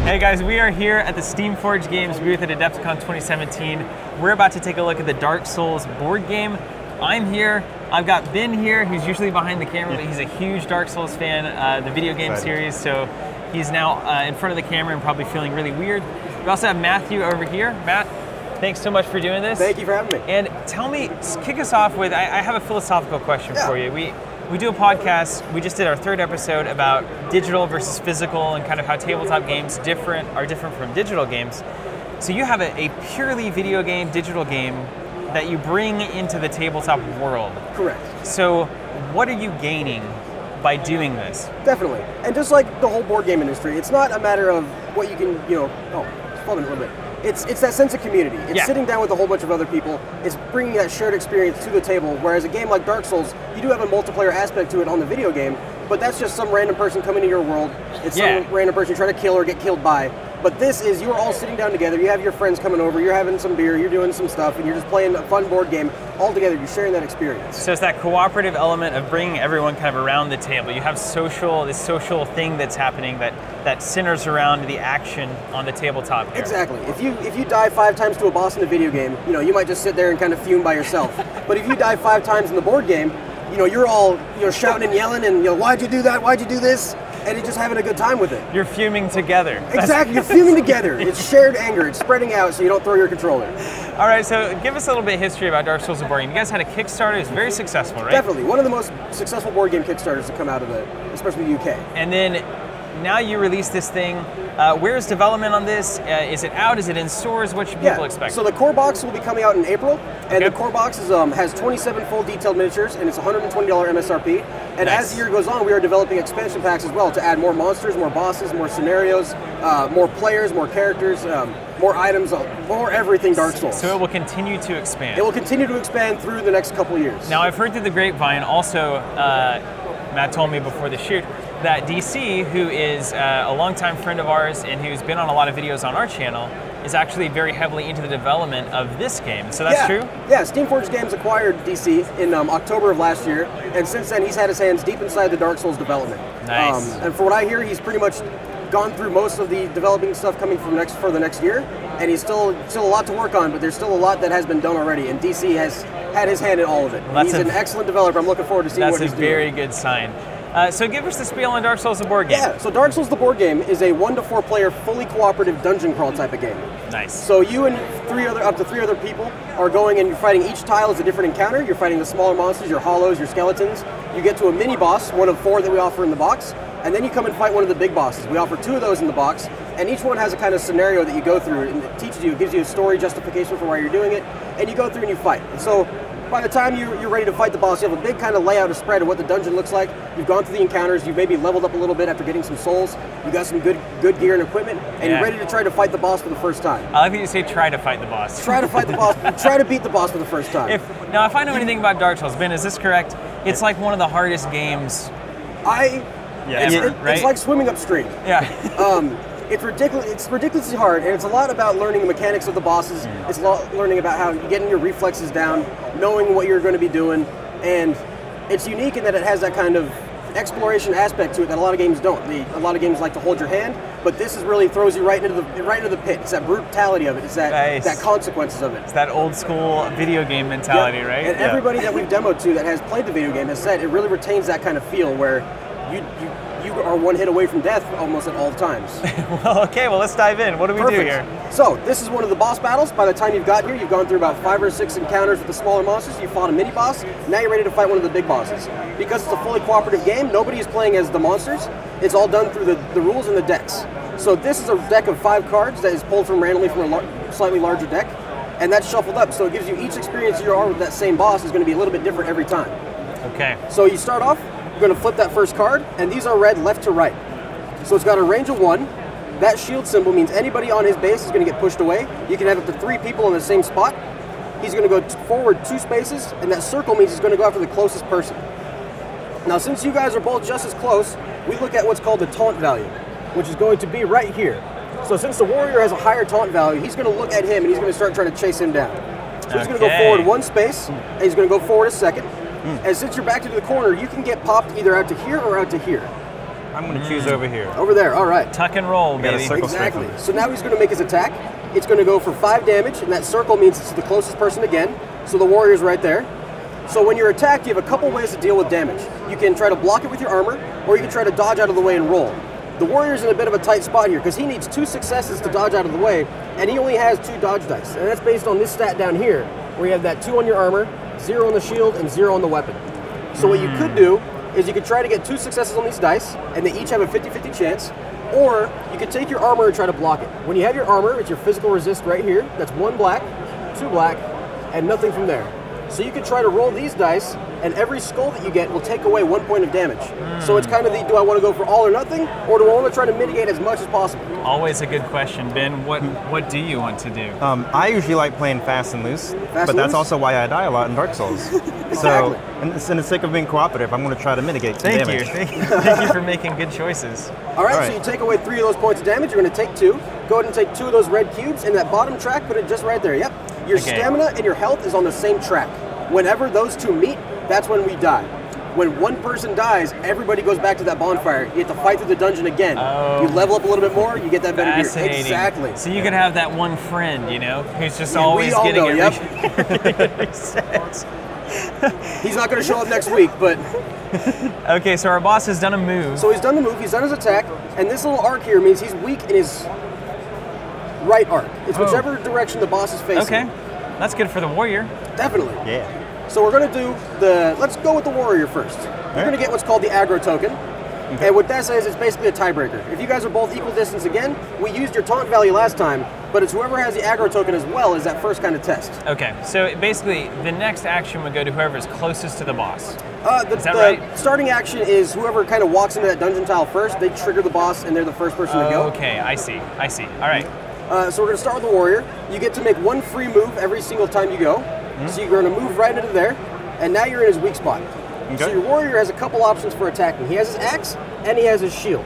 Hey guys, we are here at the Steamforged Games booth at Adepticon 2017. We're about to take a look at the Dark Souls board game. I'm here. I've got Ben here, who's usually behind the camera, but he's a huge Dark Souls fan, the video game series, so he's now in front of the camera and probably feeling really weird. We also have Matthew over here. Matt, thanks so much for doing this. Thank you for having me. And tell me, kick us off with, I have a philosophical question for you. We do a podcast, we just did our third episode about digital versus physical and kind of how tabletop games are different from digital games. So you have a purely video game, digital game that you bring into the tabletop world. Correct. So what are you gaining by doing this? Definitely. And just like the whole board game industry, it's not a matter of what you can, it's falling a little bit. It's that sense of community. It's sitting down with a whole bunch of other people. It's bringing that shared experience to the table, whereas a game like Dark Souls, you do have a multiplayer aspect to it on the video game, but that's just some random person coming to your world. It's some random person you're trying to kill or get killed by. But this is, you're all sitting down together, you have your friends coming over, you're having some beer, you're doing some stuff, and you're just playing a fun board game all together, you're sharing that experience. So it's that cooperative element of bringing everyone kind of around the table. You have this social thing that's happening that centers around the action on the tabletop here. Exactly. If you die 5 times to a boss in a video game, you might just sit there and kind of fume by yourself. But if you die 5 times in the board game, you're all shouting and yelling and why'd you do that? Why'd you do this? And you're just having a good time with it. You're fuming together. Exactly, you're fuming together. It's shared anger. It's spreading out so you don't throw your controller. All right, so give us a little bit of history about Dark Souls the board game. You guys had a Kickstarter. It was very successful, right? Definitely. One of the most successful board game Kickstarters to come out of especially the UK. And then now you release this thing. Where's development on this? Is it out? Is it in stores? What should people expect? So the core box will be coming out in April, and the core box has 27 full detailed miniatures, and it's $120 MSRP. And as the year goes on, we are developing expansion packs as well to add more monsters, more bosses, more scenarios, more players, more characters, more items, more everything Dark Souls. So it will continue to expand. It will continue to expand through the next couple of years. Now I've heard through the grapevine also, Matt told me before the shoot, that DC, who is a longtime friend of ours and who's been on a lot of videos on our channel, is actually very heavily into the development of this game. So that's true? Yeah, Steamforged Games acquired DC in October of last year, and since then he's had his hands deep inside the Dark Souls development. Nice. And for what I hear, he's pretty much gone through most of the developing stuff coming for the next year, and he's still a lot to work on, but there's still a lot that has been done already, and DC has had his hand in all of it. Well, he's an excellent developer. I'm looking forward to seeing what he's doing. That's a very good sign. So give us the spiel on Dark Souls the board game. Yeah, so Dark Souls the board game is a 1 to 4 player fully cooperative dungeon crawl type of game. Nice. So you and up to three other people are going and you're fighting, each tile is a different encounter. You're fighting the smaller monsters, your hollows, your skeletons. You get to a mini boss, one of 4 that we offer in the box, and then you come and fight one of the big bosses. We offer 2 of those in the box, and each one has a kind of scenario that you go through, and it teaches you, it gives you a story justification for why you're doing it, and you go through and you fight. And so by the time you're ready to fight the boss, you have a big kind of layout or spread of what the dungeon looks like. You've gone through the encounters, you've maybe leveled up a little bit after getting some souls, you got some good gear and equipment, and you're ready to try to fight the boss for the first time. I like that you say try to fight the boss. Try to fight the boss, try to beat the boss for the first time. If I know anything about Dark Souls, Ben, is this correct? It's like one of the hardest games ever, right? It's like swimming upstream. Yeah. It's ridiculously hard, and it's a lot about learning the mechanics of the bosses. It's learning about how getting your reflexes down, knowing what you're going to be doing, and it's unique in that it has that kind of exploration aspect to it that a lot of games don't. A lot of games like to hold your hand, but this really throws you right into the pit. It's that brutality of it. It's that consequences of it. It's that old school video game mentality, right? And everybody that we've demoed to that has played the video game has said it really retains that kind of feel where you are one hit away from death almost at all times. Well, let's dive in. What do we do here? So, this is one of the boss battles. By the time you've got here, you've gone through about 5 or 6 encounters with the smaller monsters. You fought a mini boss. Now you're ready to fight one of the big bosses. Because it's a fully cooperative game, nobody is playing as the monsters. It's all done through the rules and the decks. So this is a deck of 5 cards that is pulled randomly from a slightly larger deck, and that's shuffled up. So it gives you each experience you are with that same boss is going to be a little bit different every time. Okay. So you start off. You're going to flip that first card, and these are read left to right. So it's got a range of 1. That shield symbol means anybody on his base is going to get pushed away. You can have up to 3 people in the same spot. He's going to go forward 2 spaces, and that circle means he's going to go after the closest person. Now, since you guys are both just as close, we look at what's called the taunt value, which is going to be right here. So since the warrior has a higher taunt value, he's going to look at him, and he's going to start trying to chase him down. So he's going to go forward 1 space, and he's going to go forward a second. And since you're back to the corner, you can get popped either out to here or out to here. I'm going to choose over here. Over there, all right. Tuck and roll, Got a baby. circle. Exactly. So now he's going to make his attack. It's going to go for 5 damage, and that circle means it's the closest person again. So the warrior's right there. So when you're attacked, you have a couple ways to deal with damage. You can try to block it with your armor, or you can try to dodge out of the way and roll. The warrior's in a bit of a tight spot here because he needs 2 successes to dodge out of the way, and he only has 2 dodge dice. And that's based on this stat down here, where you have that 2 on your armor, 0 on the shield, and 0 on the weapon. So what you could do is you could try to get 2 successes on these dice, and they each have a 50-50 chance, or you could take your armor and try to block it. When you have your armor, it's your physical resist right here. That's 1 black, 2 black, and nothing from there. So you could try to roll these dice, and every skull that you get will take away 1 point of damage. So it's kind of the, do I want to go for all or nothing, or do I want to try to mitigate as much as possible? Always a good question, Ben. What do you want to do? I usually like playing fast and loose, but that's also why I die a lot in Dark Souls. Exactly. So, in the sake of being cooperative, I'm going to try to mitigate some Thank damage. you. Thank you for making good choices. All right, All right. so you take away 3 of those points of damage. You're going to take 2. Go ahead and take 2 of those red cubes, and that bottom track, put it just right there. Yep. Your Okay. stamina and your health is on the same track. Whenever those 2 meet, that's when we die. When one person dies, everybody goes back to that bonfire. You have to fight through the dungeon again. Oh. You level up a little bit more, you get that better gear. Fascinating. Exactly. So you can have that one friend, you know, who's just Yeah, we always all getting know, it yep. reset. He's not going to show up next week, but Okay, so our boss has done a move. so he's done the move, he's done his attack, and this little arc here means he's weak in his right arc. It's Oh. whichever direction the boss is facing. Okay, that's good for the warrior. Definitely. Yeah. So we're going to do let's go with the warrior first. You're going to get what's called the aggro token. Okay. And what that says is basically a tiebreaker. If you guys are both equal distance again, we used your taunt value last time, but it's whoever has the aggro token as well as that first kind of test. Okay, so basically the next action would go to whoever's closest to the boss. Is that right? Starting action is whoever kind of walks into that dungeon tile first, they trigger the boss and they're the first person to go. Okay, I see. All right. So we're going to start with the warrior. You get to make 1 free move every single time you go. So you're going to move right into there, and now you're in his weak spot. So your warrior has a couple options for attacking. He has his axe, and he has his shield.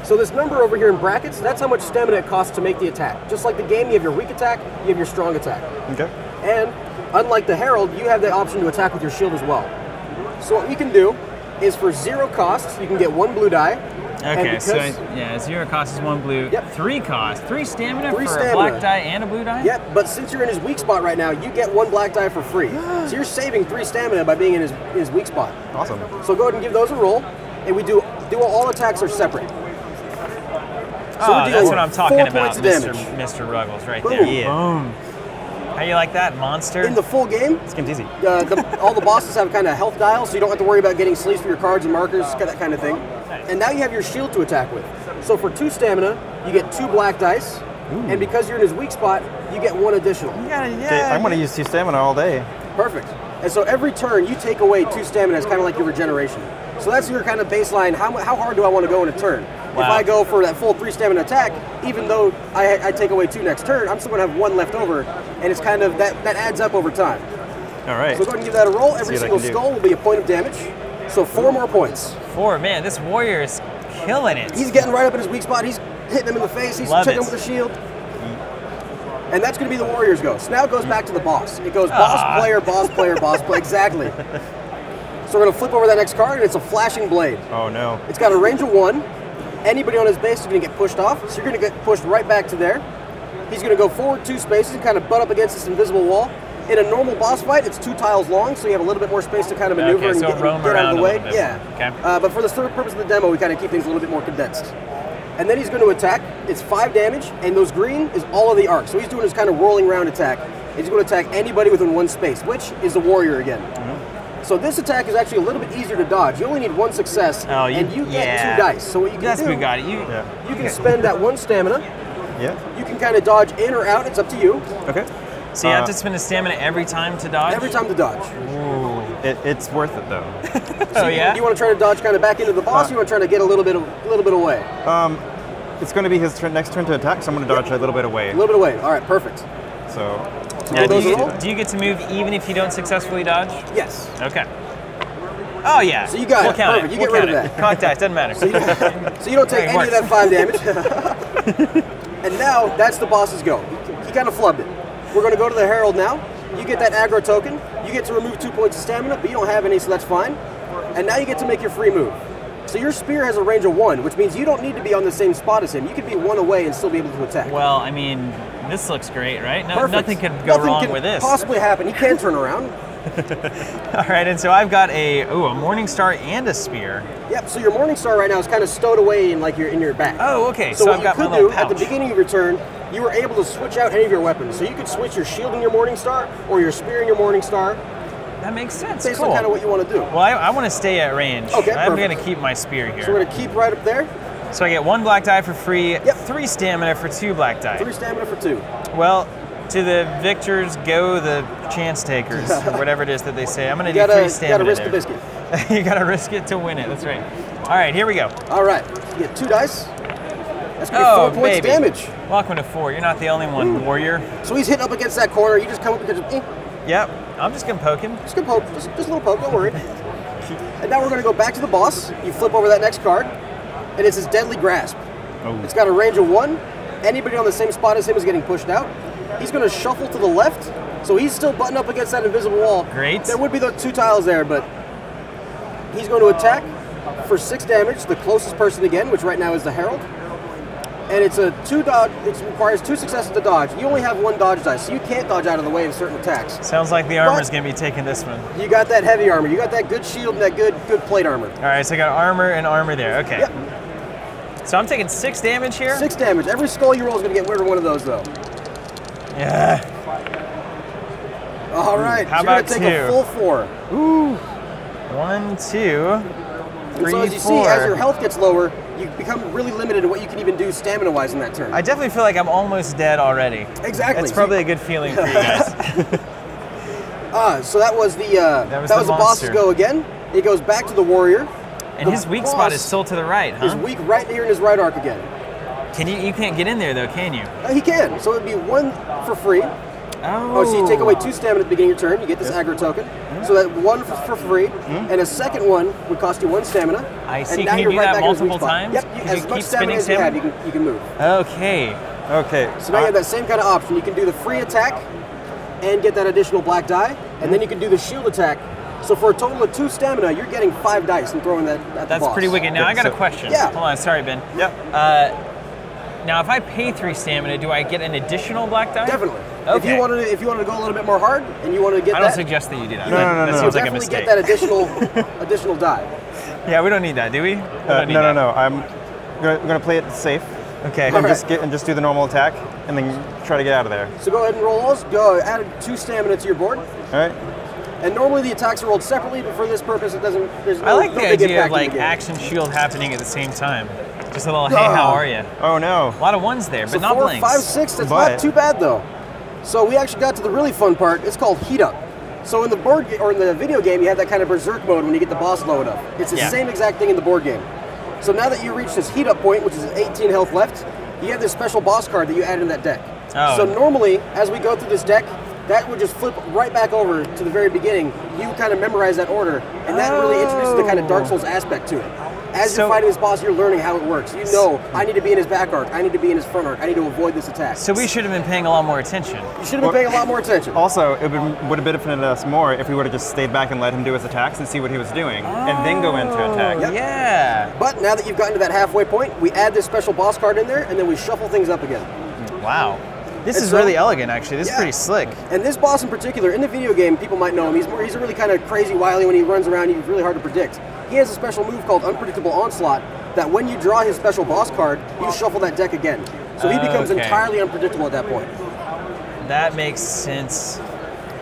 So this number over here in brackets, that's how much stamina it costs to make the attack. Just like the game, you have your weak attack, you have your strong attack. Okay. And unlike the Herald, you have the option to attack with your shield as well. So what we can do is for 0 costs, you can get 1 blue die. Okay, so 0 cost is 1 blue. Yep. 3 cost, 3 stamina 3 for stamina. a black die and a blue die? Yep, but since you're in his weak spot right now, you get 1 black die for free. So you're saving 3 stamina by being in his weak spot. Awesome. So go ahead and give those a roll, and we do all attacks are separate. So we're dealing that's with what I'm talking 4 about, points of damage. Mr. Ruggles, right Boom. there. Yeah. Boom. How you like that, monster? In the full game, This game's easy. all the bosses have kind of health dials, so you don't have to worry about getting sleeves for your cards and markers, that kind of thing. And now you have your shield to attack with. So for 2 stamina, you get 2 black dice, and because you're in his weak spot, you get 1 additional. Okay, I'm going to use 2 stamina all day. Perfect. And so every turn, you take away 2 stamina as kind of like your regeneration. So that's your kind of baseline. How hard do I want to go in a turn? If Wow. I go for that full 3 stamina attack, even though I take away 2 next turn, I'm still going to have 1 left over, and it's kind of that adds up over time. All right. So go ahead and give that a roll. Every what I single can do. skull will be a point of damage. So 4 more points. 4, man, this warrior is killing it. He's getting right up in his weak spot. He's hitting him in the face. He's Love checking it. him with the shield. And that's going to be the warrior's go. So now it goes back to the boss. It goes boss, player, boss, player, boss, player. Exactly. So we're going to flip over that next card, and it's a flashing blade. Oh, no. It's got a range of 1. Anybody on his base is going to get pushed off, so you're going to get pushed right back to there. He's going to go forward 2 spaces and kind of butt up against this invisible wall. In a normal boss fight, it's 2 tiles long, so you have a little bit more space to kind of maneuver Okay, and so get roam out around of the a way. little bit. Yeah. Okay. But for the purpose of the demo, we kind of keep things a little bit more condensed. And then he's going to attack. It's 5 damage, and those green is all of the arc. So he's doing his kind of whirling round attack. He's going to attack anybody within 1 space, which is the warrior again. So this attack is actually a little bit easier to dodge. You only need 1 success, and you get 2 dice. So what you can That's do, Bugatti. you can spend that 1 stamina. Yeah. You can kind of dodge in or out. It's up to you. Okay. So you have to spend a stamina every time to dodge? Every time to dodge. It's worth it, though. Oh, yeah? Do you want to try to dodge kind of back into the boss, or you want to try to get a little bit away? It's going to be his next turn to attack, so I'm going to dodge a little bit away. A little bit away. All right, perfect. So, Now, those do roll? you get to move even if you don't successfully dodge? Yes. Okay. Oh, yeah. So you got we'll it. count Perfect. You We'll get rid count of it. that. Cock dice, doesn't matter. So you don't take Hey, any of works. that 5 damage. And now that's the boss's go. He kind of flubbed it. We're going to go to the Herald now. You get that aggro token. You get to remove 2 points of stamina, but you don't have any, so that's fine. And now you get to make your free move. So your spear has a range of 1, which means you don't need to be on the same spot as him. You could be 1 away and still be able to attack. Well, I mean, this looks great, right? Nothing could go Nothing wrong can with this. Possibly happen. He can turn around. All right, and so I've got a Morning Star and a spear. Yep. So your Morning Star right now is kind of stowed away in your back. Oh, okay. So I've got what my you little could do pouch. at the beginning of your turn, you were able to switch out any of your weapons. So you could switch your shield and your Morning Star, or your spear and your Morning Star. That makes sense. Based cool. on kind of what you want to do. Well, I want to stay at range. Okay, I'm perfect. going to keep my spear here. So we're going to keep right up there. So I get 1 black die for free, Yep. 3 stamina for 2 black die. 3 stamina for 2. Well, to the victors go the chance takers, or whatever it is that they say. I'm going to do 3 stamina. You got to risk there. the biscuit. You got to risk it to win it. That's right. All right, here we go. All right. You get 2 dice. That's going to be 4 points baby. damage. Welcome to 4. You're not the only one, warrior. So he's hitting up against that corner. You just come up and just, Yep. I'm just going to poke him. just gonna poke. Just a little poke. Don't worry. And now we're going to go back to the boss. You flip over that next card, and it's his Deadly Grasp. Oh. It's got a range of 1. Anybody on the same spot as him is getting pushed out. He's going to shuffle to the left, so he's still buttoned up against that invisible wall. Great. There would be the 2 tiles there, but he's going to attack for 6 damage, the closest person again, which right now is the Herald. And it's a 2 dodge. It requires 2 successes to dodge. You only have 1 dodge dice, so you can't dodge out of the way of certain attacks. Sounds like the armor's going to be taking this one. You got that heavy armor. You got that good shield and that good plate armor. All right, so I got armor and armor there. Okay. Yep. So I'm taking 6 damage here? 6 damage. Every skull you roll is going to get rid of one of those, though. Yeah. All right. How so you're about going to take 2? a full 4. Ooh. 1, 2, 3, And so as you 4. see, as your health gets lower, you become really limited in what you can even do stamina-wise in that turn. I definitely feel like I'm almost dead already. Exactly. It's probably a good feeling for you guys. So that was the That was the boss's monster. go again. He goes back to the warrior. And his weak spot is still to the right, huh? His weak right here in his right arc again. You can't get in there though, can you? He can. So it'd be 1 for free. Oh. So you take away 2 stamina at the beginning of your turn. You get this aggro token. So that 1 for free, and a second one would cost you 1 stamina. I see. And now Can you you're do right that back in his weak multiple spot. times? Yep. Can As you much keep stamina spinning as you have, stamina? you can move. Okay. Okay. So now you have that same kind of option. You can do the free attack and get that additional black die, and then you can do the shield attack. So for a total of 2 stamina, you're getting 5 dice and throwing that at the That's boss. pretty wicked. Now I got a So- question. Yeah. Hold on. Sorry, Ben. Yep. Now, if I pay 3 stamina, do I get an additional black die? Definitely. Okay. If you wanted to go a little bit more hard and you want to get I don't that, suggest that you do that. No, That no. seems like a definitely mistake. get that additional die. Yeah, we don't need that, do we? We don't need No. that. I'm gonna play it safe Okay. and Alright. just do the normal attack and then try to get out of there. So go ahead and roll those. Go add 2 stamina to your board. All right. And normally the attacks are rolled separately, but for this purpose, it doesn't. There's no, I like no the big idea of impact in like the game. action shield happening at the same time. Just a little, hey, how are you? Oh no. A lot of ones there, but So not 4, blanks. 5, 6. That's But- not too bad though. So we actually got to the really fun part. It's called heat up. So in the or in the video game, you have that kind of berserk mode when you get the boss loaded up. It's the Yeah. same exact thing in the board game. So now that you reach this heat up point, which is 18 health left, you have this special boss card that you add in that deck. Oh. So normally, as we go through this deck, that would just flip right back over to the very beginning. You kind of memorize that order, and that really introduces the kind of Dark Souls aspect to it. As So- you're fighting this boss, you're learning how it works. You know, I need to be in his back arc, I need to be in his front arc, I need to avoid this attack. So we should have been paying a lot more attention. You should have been paying a lot more attention. Also, it would have benefited us more if we would have just stayed back and let him do his attacks and see what he was doing, and then go into attack. Yep. Yeah. But now that you've gotten to that halfway point, we add this special boss card in there, and then we shuffle things up again. Wow. This And is so- really elegant, actually. This is Yeah. pretty slick. And this boss in particular, in the video game, people might know him. He's a really kind of crazy wily when he runs around. He's really hard to predict. He has a special move called Unpredictable Onslaught that when you draw his special boss card, you shuffle that deck again. So he becomes Okay. entirely unpredictable at that point. That makes sense.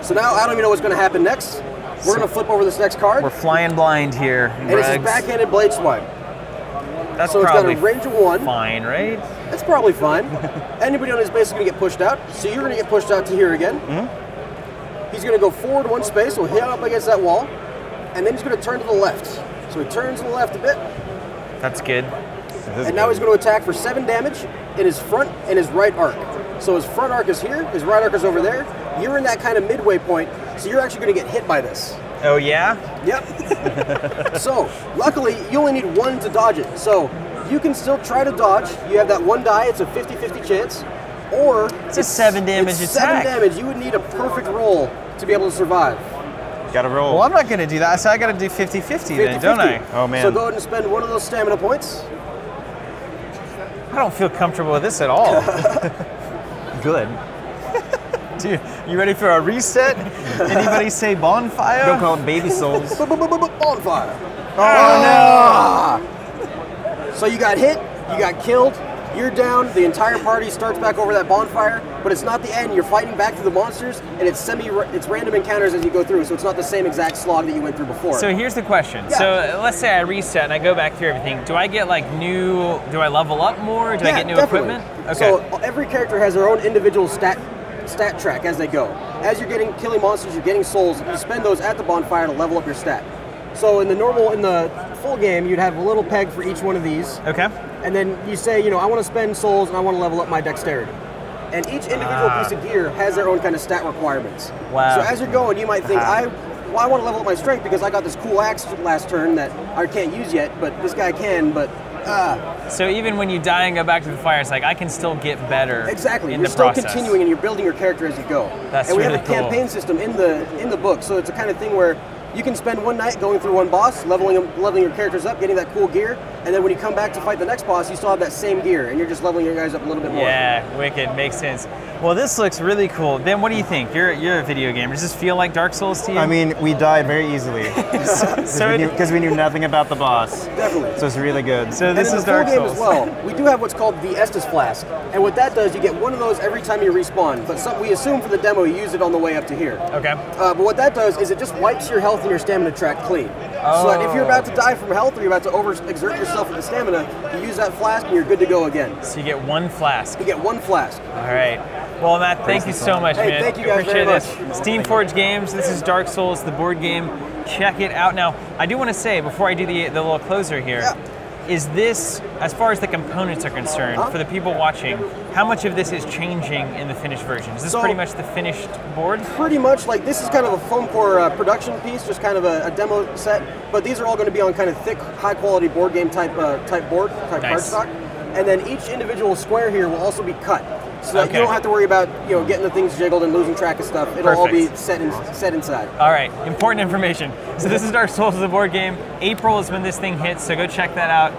So now I don't even know what's going to happen next. We're going to flip over this next card, We're flying blind here, and it's his Rugs. backhanded blade swipe. That's So it's got a probably range of 1. fine, right? That's probably fine. Anybody on his base is going to get pushed out. So you're going to get pushed out to here again. He's going to go forward 1 space, so he'll hit up against that wall, and then he's going to turn to the left. So he turns to the left a bit, That's good. and now he's going to attack for 7 damage in his front and his right arc. So his front arc is here, his right arc is over there. You're in that kind of midway point, so you're actually going to get hit by this. Oh, yeah? Yep. So, luckily, you only need 1 to dodge it. So, you can still try to dodge. You have that 1 die, it's a 50-50 chance. Or It's a 7 damage it's attack. 7 damage. You would need a perfect roll to be able to survive. Gotta roll. Well, I'm not gonna do that, so I gotta do 50-50 then, don't I? Oh man. So go ahead and spend one of those stamina points. I don't feel comfortable with this at all. Good. Dude, you ready for a reset? Anybody say bonfire? Don't call it baby souls. Bonfire. Oh no! So you got hit, you got killed, you're down, the entire party starts back over that bonfire, but it's not the end. You're fighting back through the monsters, and it's random encounters as you go through, so it's not the same exact slog that you went through before. So here's the question. Yeah. So let's say I reset and I go back through everything. Do I get like new, do I level up more? Do I get new definitely. equipment? Okay. So every character has their own individual stat track as they go. As you're killing monsters, you're getting souls, you spend those at the bonfire to level up your stat. So in the full game, you'd have a little peg for each one of these. Okay. And then you say, I want to spend souls and I want to level up my dexterity. And each individual piece of gear has their own kind of stat requirements. Wow. So as you're going, you might think, I want to level up my strength because I got this cool axe last turn that I can't use yet, but this guy can, but So even when you die and go back to the fire, it's like I can still get better. Exactly. In You're the still process. continuing and you're building your character as you go. That's and we really have a cool. campaign system in the book, so it's a kind of thing where you can spend one night going through one boss, leveling your characters up, getting that cool gear, and then when you come back to fight the next boss, you still have that same gear, and you're just leveling your guys up a little bit more. Yeah, wicked, makes sense. Well, this looks really cool. Ben, what do you think? You're a video gamer. Does this feel like Dark Souls to you? I mean, we died very easily because we knew nothing about the boss. Definitely. So it's really good. So this and in is the Dark full game Souls. as well. We do have what's called the Estus Flask, and what that does, you get one of those every time you respawn. But we assume for the demo you use it on the way up to here. Okay. But what that does is it just wipes your health and your stamina track clean. So that if you're about to die from health or you're about to overexert yourself with the stamina, you use that flask and you're good to go again. So you get one flask. You get one flask. All right. Well, Matt, thank you so much, Hey, man. thank you guys Appreciate very this. much. Steamforged Games. This is Dark Souls, the board game. Check it out. Now, I do want to say before I do the little closer here, is this, as far as the components are concerned, for the people watching, how much of this is changing in the finished version? Is this pretty much the finished board? Pretty much, like this is kind of a foam core production piece, just kind of a demo set. But these are all going to be on kind of thick, high quality board game type cardstock. And then each individual square here will also be cut, so that you don't have to worry about getting the things jiggled and losing track of stuff. It'll all be set inside. All right, important information. So this is Dark Souls, the board game. April is when this thing hits, so go check that out.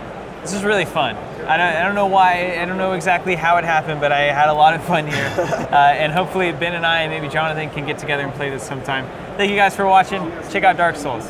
This is really fun. I don't know why, I don't know exactly how it happened, but I had a lot of fun here. And hopefully Ben and I and maybe Jonathan can get together and play this sometime. Thank you guys for watching. Check out Dark Souls.